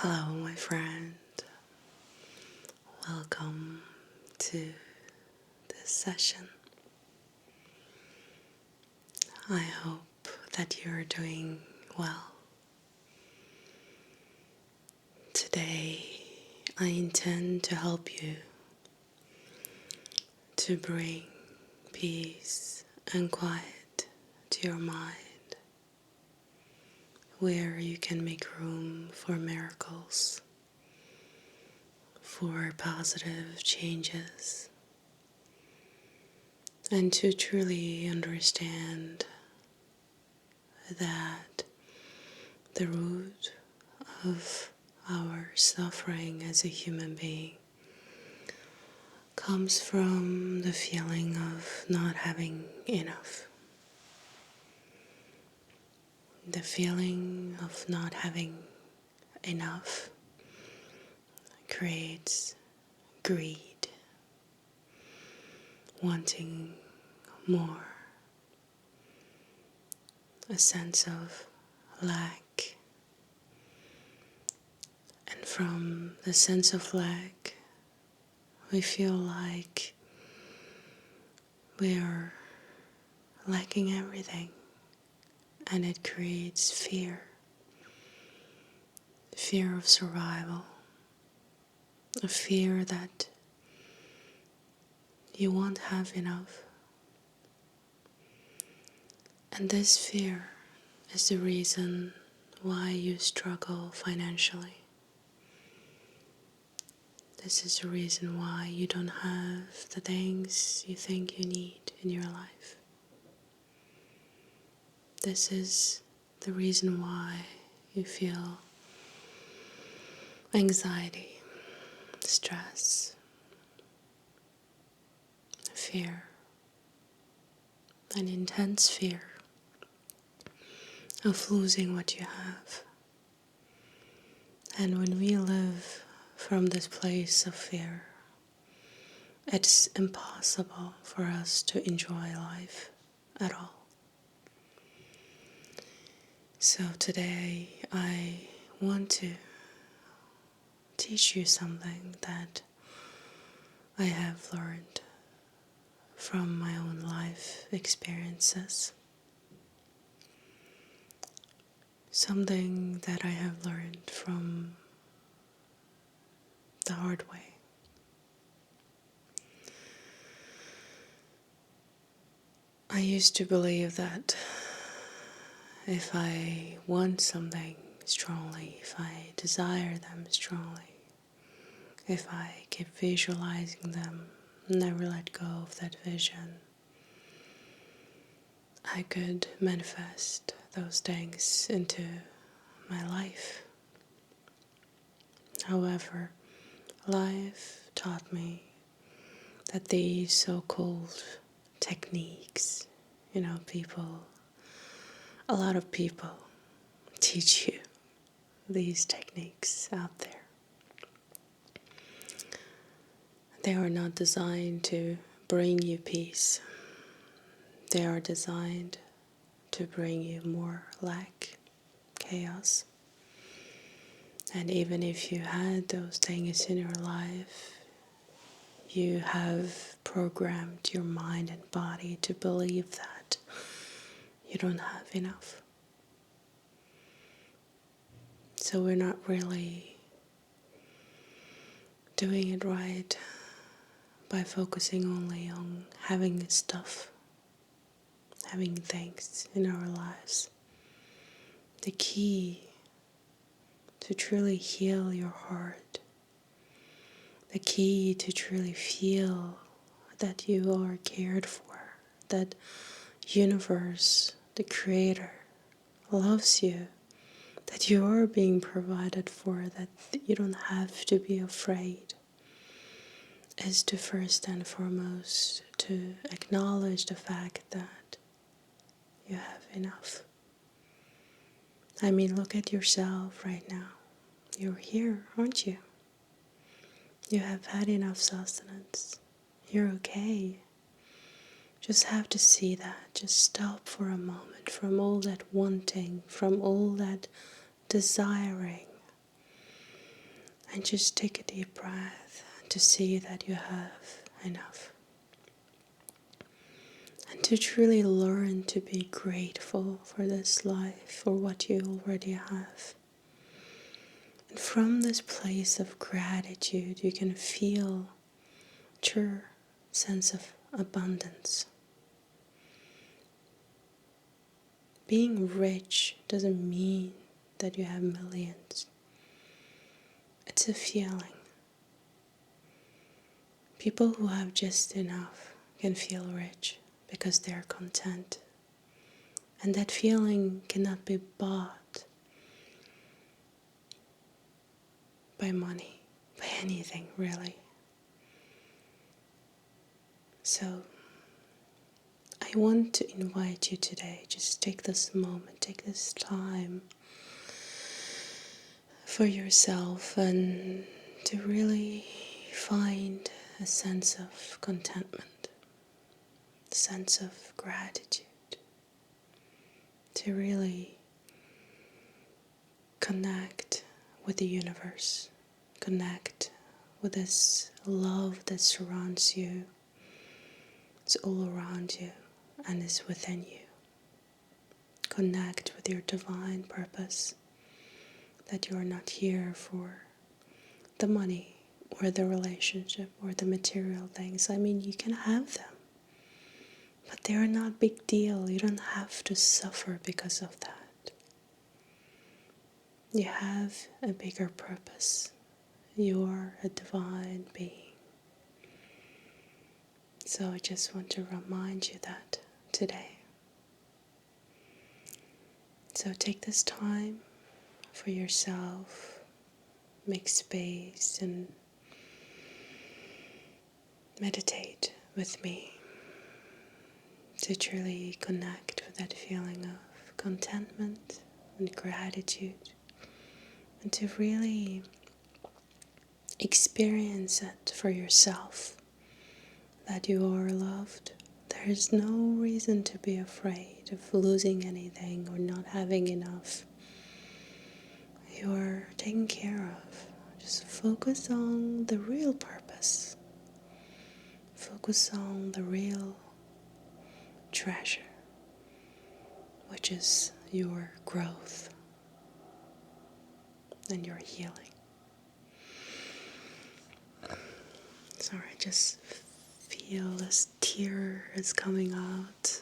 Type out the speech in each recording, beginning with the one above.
Hello, my friend. Welcome to this session. I hope that you're doing well. Today, I intend to help you to bring peace and quiet to your mind, where you can make room for miracles, for positive changes, and to truly understand that the root of our suffering as a human being comes from the feeling of not having enough. The feeling of not having enough creates greed, wanting more, a sense of lack. And from the sense of lack, we feel like we are lacking everything, and it creates fear. Fear of survival, a fear that you won't have enough. And this fear is the reason why you struggle financially. This is the reason why you don't have the things you think you need in your life. This is the reason why you feel anxiety, stress, fear, an intense fear of losing what you have. And when we live from this place of fear, it's impossible for us to enjoy life at all. So today I want to teach you something that I have learned from my own life experiences. Something that I have learned from the hard way. I used to believe that if I want something strongly, if I desire them strongly, if I keep visualizing them, never let go of that vision, I could manifest those things into my life. However, life taught me that these so-called techniques, a lot of people teach you these techniques out there. They are not designed to bring you peace. They are designed to bring you more lack, chaos. And even if you had those things in your life, you have programmed your mind and body to believe that you don't have enough. So we're not really doing it right by focusing only on having stuff, having things in our lives. The key to truly heal your heart, the key to truly feel that you are cared for, that universe, the creator, loves you, that you are being provided for, that you don't have to be afraid, is to first and foremost to acknowledge the fact that you have enough. I mean, look at yourself right now. You're here, aren't you? You have had enough sustenance. You're okay. Just have to see that. Just stop for a moment from all that wanting, from all that desiring. And just take a deep breath to see that you have enough. And to truly learn to be grateful for this life, for what you already have. And from this place of gratitude, you can feel true sense of abundance. Being rich doesn't mean that you have millions. It's a feeling. People who have just enough can feel rich because they're content. And that feeling cannot be bought by money, by anything really. So I want to invite you today, just take this moment, take this time for yourself and to really find a sense of contentment, a sense of gratitude, to really connect with the universe, connect with this love that surrounds you. It's all around you and is within you. Connect with your divine purpose, that you are not here for the money or the relationship or the material things. I mean, you can have them, but they are not big deal. You don't have to suffer because of that. You have a bigger purpose. You are a divine being. So I just want to remind you that today. So take this time for yourself, make space and meditate with me to truly connect with that feeling of contentment and gratitude, and to really experience it for yourself, that you are loved. There is no reason to be afraid of losing anything or not having enough. You are taken care of. Just focus on the real purpose. Focus on the real treasure, which is your growth and your healing. Sorry, I just feel this tear is coming out.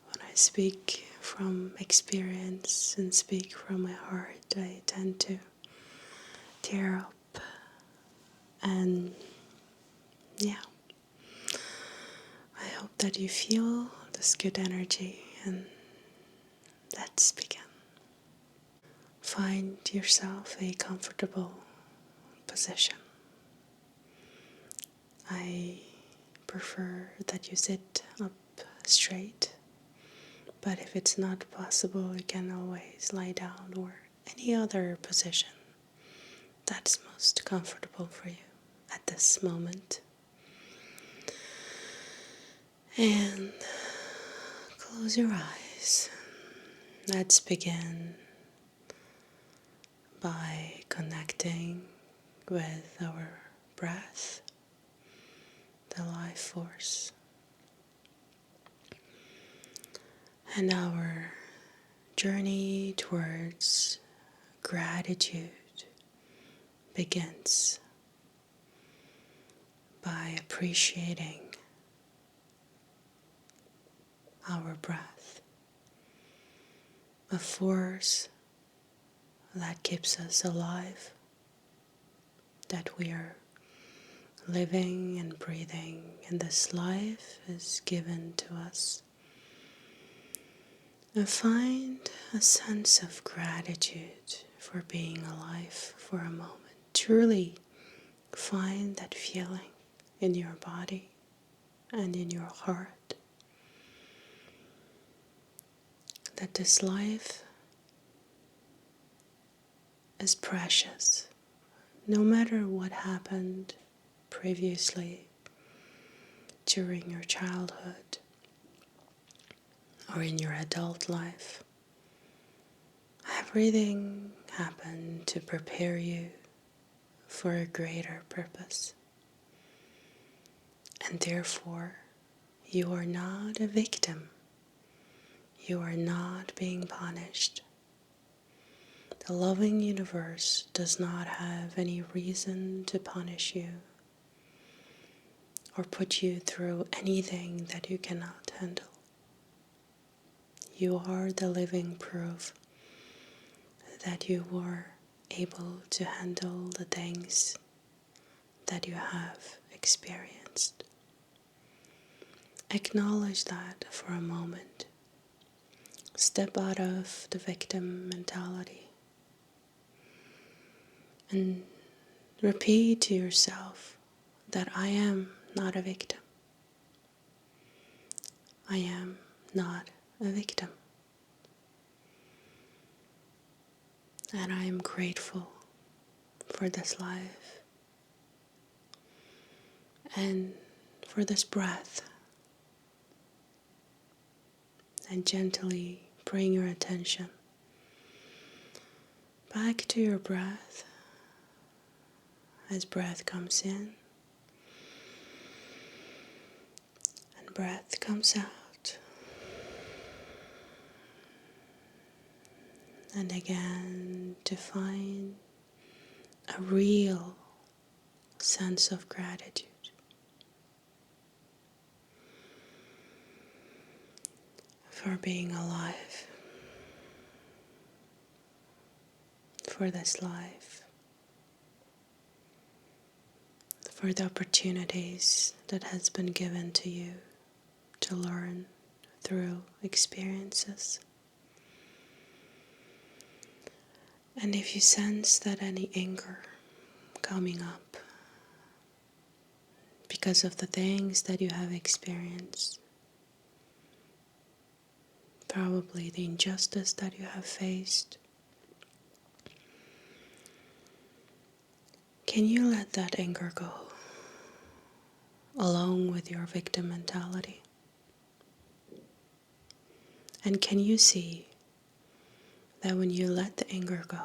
When I speak from experience and speak from my heart, I tend to tear up. And yeah, I hope that you feel this good energy, and let's begin. Find yourself a comfortable position. I prefer that you sit up straight, but if it's not possible, you can always lie down or any other position that's most comfortable for you at this moment. And close your eyes. Let's begin by connecting with our breath, the life force, and our journey towards gratitude begins by appreciating our breath, a force that keeps us alive, that we are living and breathing, and this life is given to us. And find a sense of gratitude for being alive for a moment. Truly find that feeling in your body and in your heart, that this life is precious. No matter what happened previously during your childhood or in your adult life, everything happened to prepare you for a greater purpose. And therefore, you are not a victim. You are not being punished. The loving universe does not have any reason to punish you or put you through anything that you cannot handle. You are the living proof that you were able to handle the things that you have experienced. Acknowledge that for a moment. Step out of the victim mentality and repeat to yourself that I am not a victim. I am not a victim. And I am grateful for this life and for this breath. And gently bring your attention back to your breath as breath comes in and breath comes out. And again, to find a real sense of gratitude for being alive, for this life, for the opportunities that has been given to you to learn through experiences. And if you sense that any anger coming up because of the things that you have experienced, probably the injustice that you have faced, can you let that anger go along with your victim mentality? And can you see that when you let the anger go,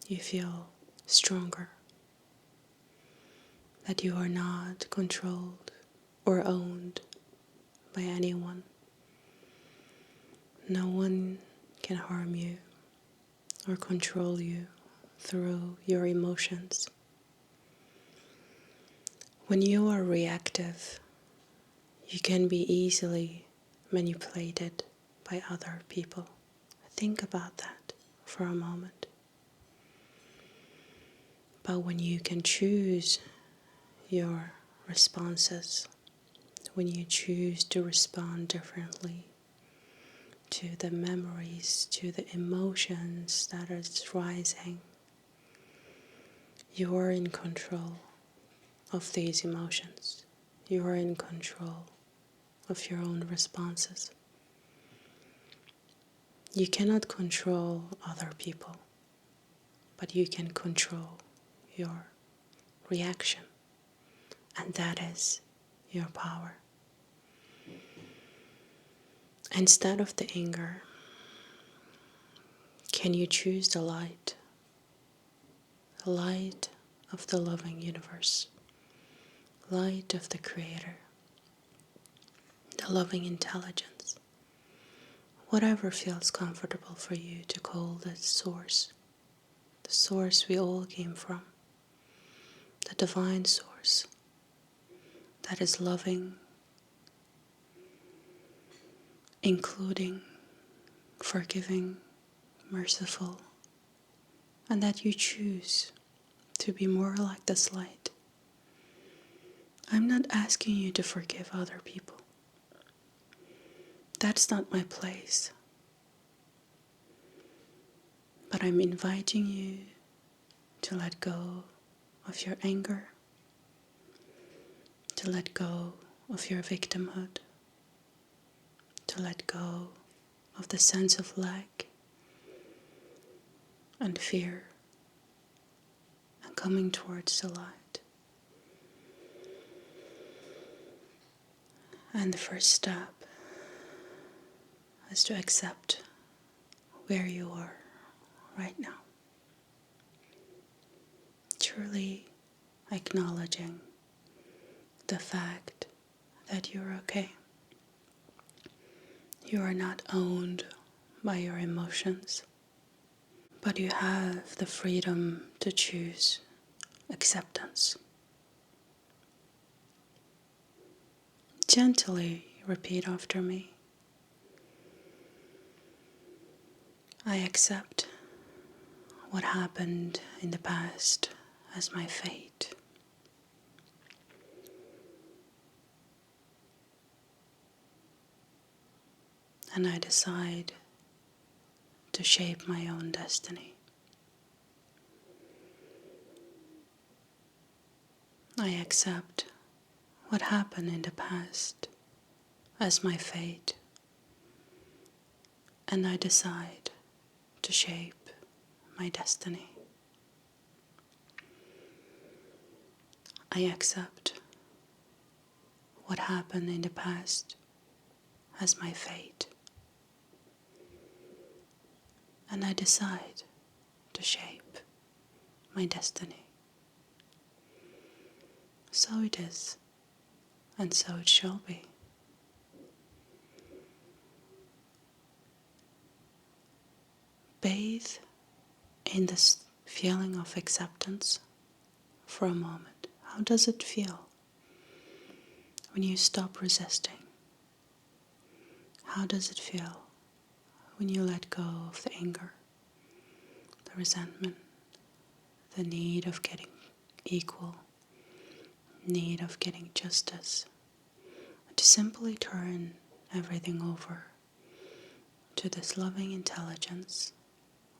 you feel stronger, that you are not controlled or owned by anyone. No one can harm you or control you through your emotions. When you are reactive, you can be easily manipulated by other people. Think about that for a moment. But when you can choose your responses, when you choose to respond differently to the memories, to the emotions that are rising, you are in control of these emotions. You are in control of your own responses. You cannot control other people, but you can control your reaction, and that is your power. Instead of the anger, can you choose the light of the loving universe, light of the Creator, the loving intelligence, whatever feels comfortable for you to call the source we all came from, the divine source that is loving, including, forgiving, merciful, and that you choose to be more like this light. I'm not asking you to forgive other people. That's not my place. But I'm inviting you to let go of your anger, to let go of your victimhood, to let go of the sense of lack and fear, and coming towards the light. And the first step is to accept where you are right now. Truly acknowledging the fact that you're okay. You are not owned by your emotions, but you have the freedom to choose acceptance. Gently repeat after me. I accept what happened in the past as my fate. And I decide to shape my own destiny. I accept what happened in the past as my fate, and I decide to shape my destiny. I accept what happened in the past as my fate, and I decide to shape my destiny. So it is, and so it shall be. Bathe in this feeling of acceptance for a moment. How does it feel when you stop resisting? How does it feel when you let go of the anger, the resentment, the need of getting equal, need of getting justice, to simply turn everything over to this loving intelligence,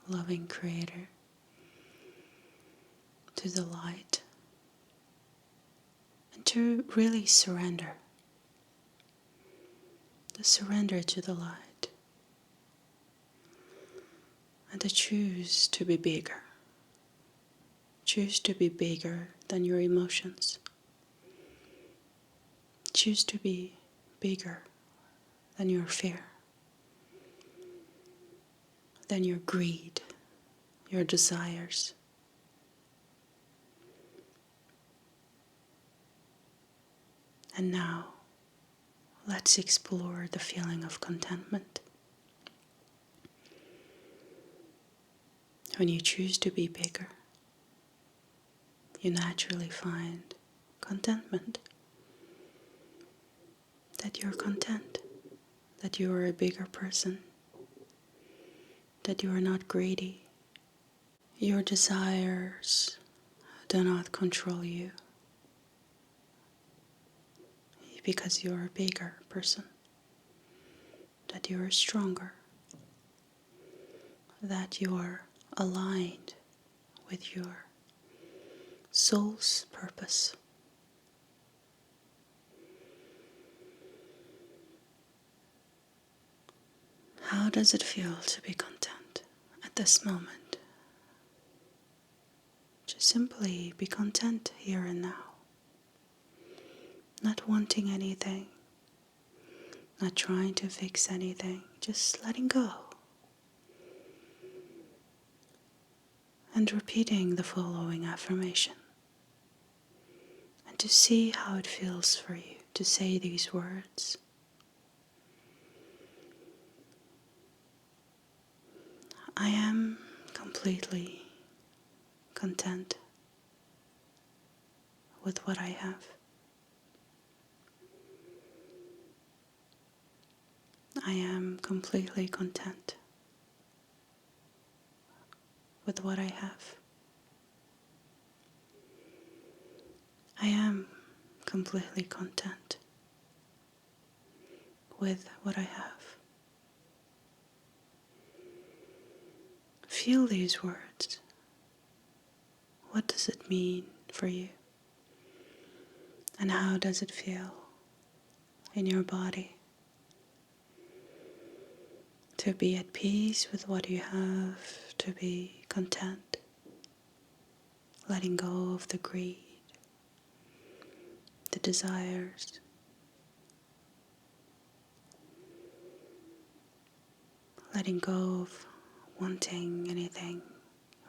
loving creator, to the light, and to really surrender. To surrender to the light, and to choose to be bigger. Choose to be bigger than your emotions. Choose to be bigger than your fear, than your greed, your desires. And now, let's explore the feeling of contentment. When you choose to be bigger, you naturally find contentment. That you're content, that you are a bigger person, that you are not greedy. Your desires do not control you because you're a bigger person, that you are stronger, that you are aligned with your soul's purpose. How does it feel to be content at this moment? Just simply be content here and now. Not wanting anything, not trying to fix anything, just letting go. And repeating the following affirmation. And to see how it feels for you to say these words. I am completely content with what I have. I am completely content with what I have. I am completely content with what I have. Feel these words. What does it mean for you? And how does it feel in your body? To be at peace with what you have, to be content, letting go of the greed, the desires, letting go of wanting anything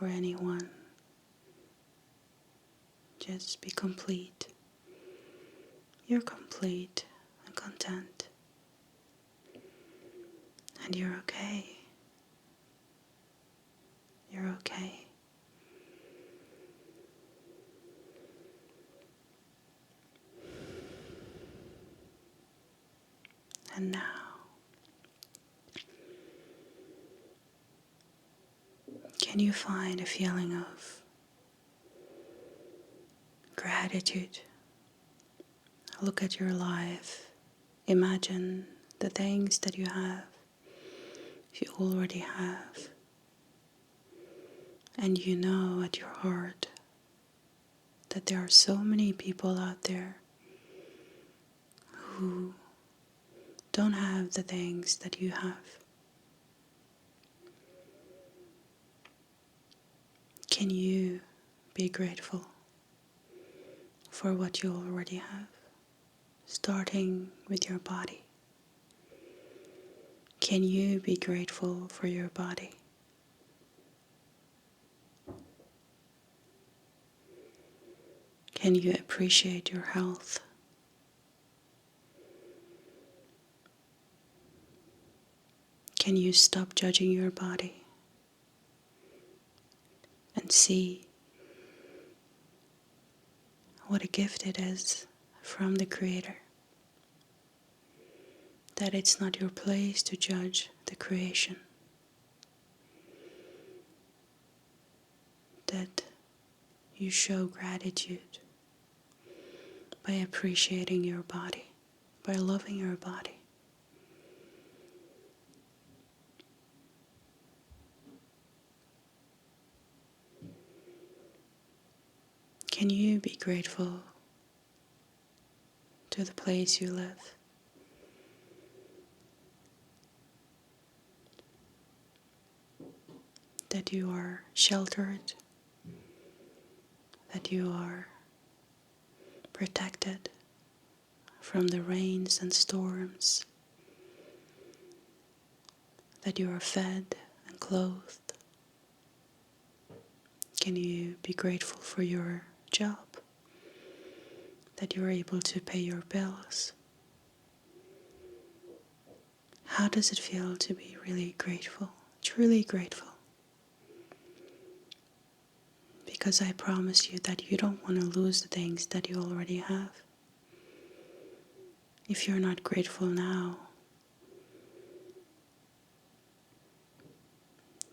or anyone. Just be complete. You're complete and content. And you're okay. You're okay. And now, can you find a feeling of gratitude? Look at your life. Imagine the things that you have, you already have. And you know at your heart that there are so many people out there who don't have the things that you have. Can you be grateful for what you already have? Starting with your body. Can you be grateful for your body? Can you appreciate your health? Can you stop judging your body and see what a gift it is from the Creator? That it's not your place to judge the creation. That you show gratitude by appreciating your body, by loving your body. Can you be grateful to the place you live? That you are sheltered, that you are protected from the rains and storms, that you are fed and clothed. Can you be grateful for your job, that you are able to pay your bills? How does it feel to be really grateful, truly grateful? Because I promise you that you don't want to lose the things that you already have. If you're not grateful now,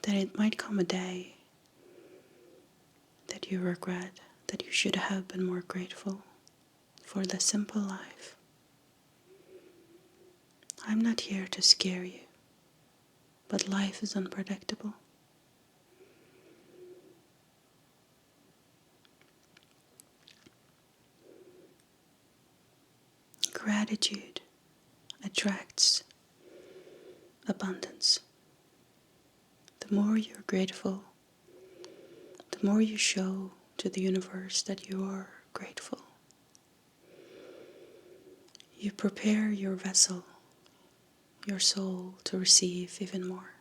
then it might come a day that you regret that you should have been more grateful for the simple life. I'm not here to scare you, but life is unpredictable. Gratitude attracts abundance. The more you're grateful, the more you show to the universe that you are grateful. You prepare your vessel, your soul, to receive even more.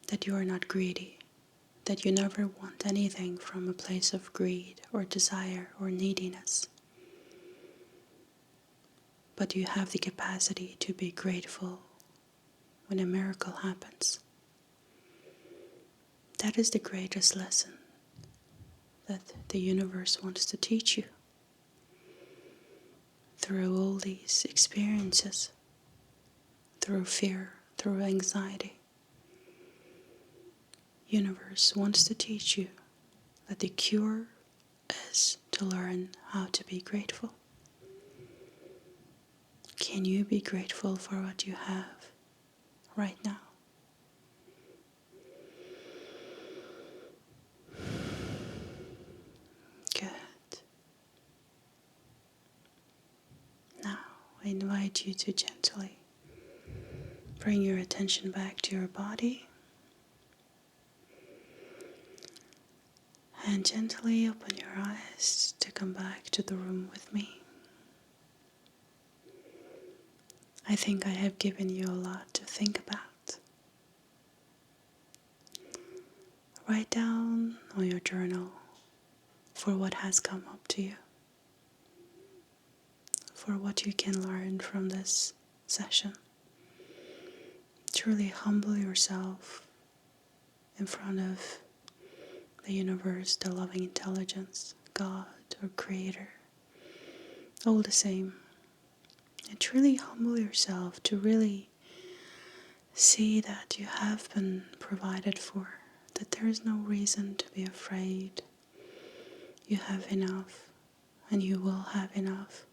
That you are not greedy, that you never want anything from a place of greed or desire or neediness. But you have the capacity to be grateful when a miracle happens. That is the greatest lesson that the universe wants to teach you. Through all these experiences, through fear, through anxiety, universe wants to teach you that the cure is to learn how to be grateful. Can you be grateful for what you have right now? Good. Now I invite you to gently bring your attention back to your body and gently open your eyes to come back to the room with me. I think I have given you a lot to think about. write down on your journal for what has come up to you, for what you can learn from this session. Truly humble yourself in front of the universe, the loving intelligence, God or Creator, all the same. And truly humble yourself to really see that you have been provided for, that there is no reason to be afraid. You have enough, and you will have enough.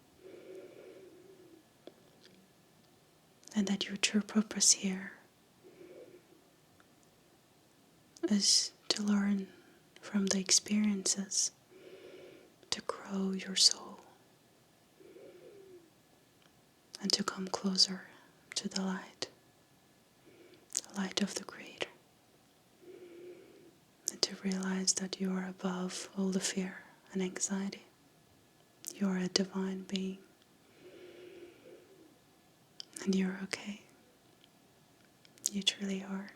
And that your true purpose here is to learn from the experiences, to grow your soul, and to come closer to the light of the Creator. And to realize that you are above all the fear and anxiety. You are a divine being. And you're okay. You truly are.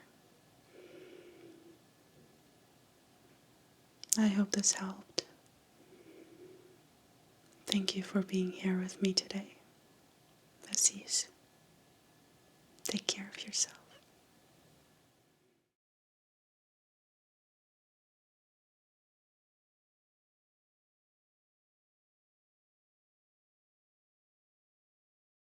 I hope this helped. Thank you for being here with me today. Assis. Take care of yourself.